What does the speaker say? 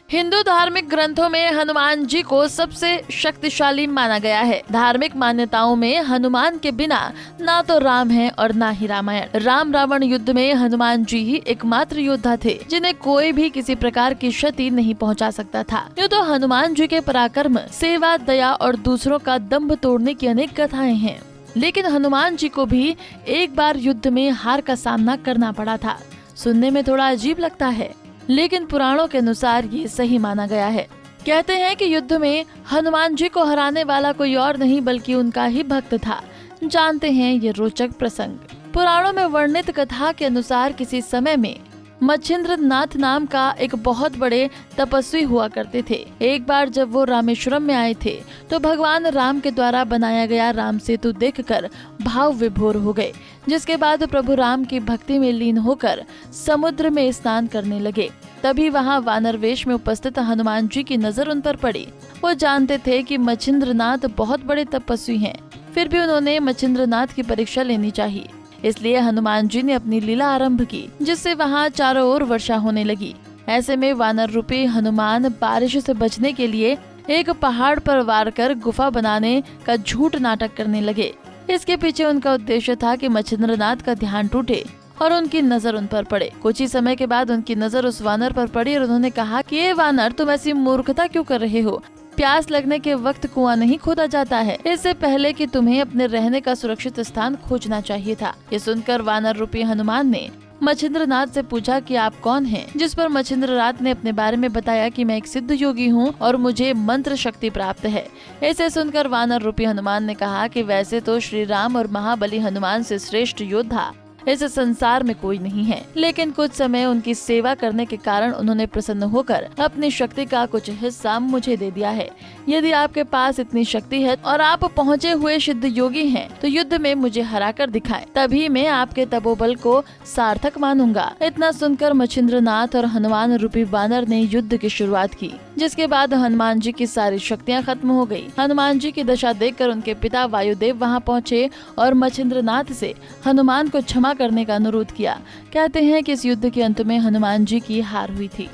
हिंदू धार्मिक ग्रंथों में हनुमान जी को सबसे शक्तिशाली माना गया है। धार्मिक मान्यताओं में हनुमान के बिना ना तो राम है और ना ही रामायण। राम रावण युद्ध में हनुमान जी ही एकमात्र योद्धा थे जिन्हें कोई भी किसी प्रकार की क्षति नहीं पहुंचा सकता था। यूँ तो हनुमान जी के पराक्रम, सेवा, दया और दूसरों का दंभ तोड़ने की अनेक कथाएं हैं, लेकिन हनुमान जी को भी एक बार युद्ध में हार का सामना करना पड़ा था। सुनने में थोड़ा अजीब लगता है, लेकिन पुराणों के अनुसार ये सही माना गया है। कहते हैं कि युद्ध में हनुमान जी को हराने वाला कोई और नहीं बल्कि उनका ही भक्त था। जानते हैं ये रोचक प्रसंग। पुराणों में वर्णित कथा के अनुसार किसी समय में मच्छिंद्र नाथ नाम का एक बहुत बड़े तपस्वी हुआ करते थे। एक बार जब वो रामेश्वरम में आए थे तो भगवान राम के द्वारा बनाया गया राम सेतु देखकर भाव विभोर हो गए, जिसके बाद प्रभु राम की भक्ति में लीन होकर समुद्र में स्नान करने लगे। तभी वहाँ वानर वेश में उपस्थित हनुमान जी की नजर उन पर पड़ी। वो जानते थे कि मच्छिंद्र नाथ बहुत बड़े तपस्वी हैं, फिर भी उन्होंने मच्छिंद्र नाथ की परीक्षा लेनी चाहिए, इसलिए हनुमान जी ने अपनी लीला आरंभ की, जिससे वहाँ चारों ओर वर्षा होने लगी। ऐसे में वानर रूपी हनुमान बारिश से बचने के लिए एक पहाड़ पर वार कर गुफा बनाने का झूठ नाटक करने लगे। इसके पीछे उनका उद्देश्य था कि मच्छिंद्र नाथ का ध्यान टूटे और उनकी नजर उन पर पड़े। कुछ ही समय के बाद उनकी नजर उस वानर पर पड़ी और उन्होंने कहा कि ये वानर, तुम ऐसी मूर्खता क्यों कर रहे हो? प्यास लगने के वक्त कुआं नहीं खोदा जाता है। इससे पहले कि तुम्हें अपने रहने का सुरक्षित स्थान खोजना चाहिए था। ये सुनकर वानर रूपी हनुमान ने मच्छिंद्र नाथ से पूछा कि आप कौन हैं? जिस पर मच्छिंद्र नाथ ने अपने बारे में बताया कि मैं एक सिद्ध योगी हूँ और मुझे मंत्र शक्ति प्राप्त है। ऐसे सुनकर वानर रूपी हनुमान ने कहा कि वैसे तो श्री राम और महाबली हनुमान से श्रेष्ठ योद्धा इस संसार में कोई नहीं है, लेकिन कुछ समय उनकी सेवा करने के कारण उन्होंने प्रसन्न होकर अपनी शक्ति का कुछ हिस्सा मुझे दे दिया है। यदि आपके पास इतनी शक्ति है और आप पहुँचे हुए सिद्ध योगी हैं, तो युद्ध में मुझे हरा कर दिखाएं, तभी मैं आपके तपोबल को सार्थक मानूंगा। इतना सुनकर मच्छिंद्र नाथ और हनुमान रूपी वानर ने युद्ध की शुरुआत की, जिसके बाद हनुमान जी की सारी शक्तियाँ खत्म हो गयी। हनुमान जी की दशा देखकर उनके पिता वायुदेव वहाँ पहुँचे और मच्छिंद्र नाथ से हनुमान को क्षमा करने का अनुरोध किया। कहते हैं कि इस युद्ध के अंत में हनुमान जी की हार हुई थी।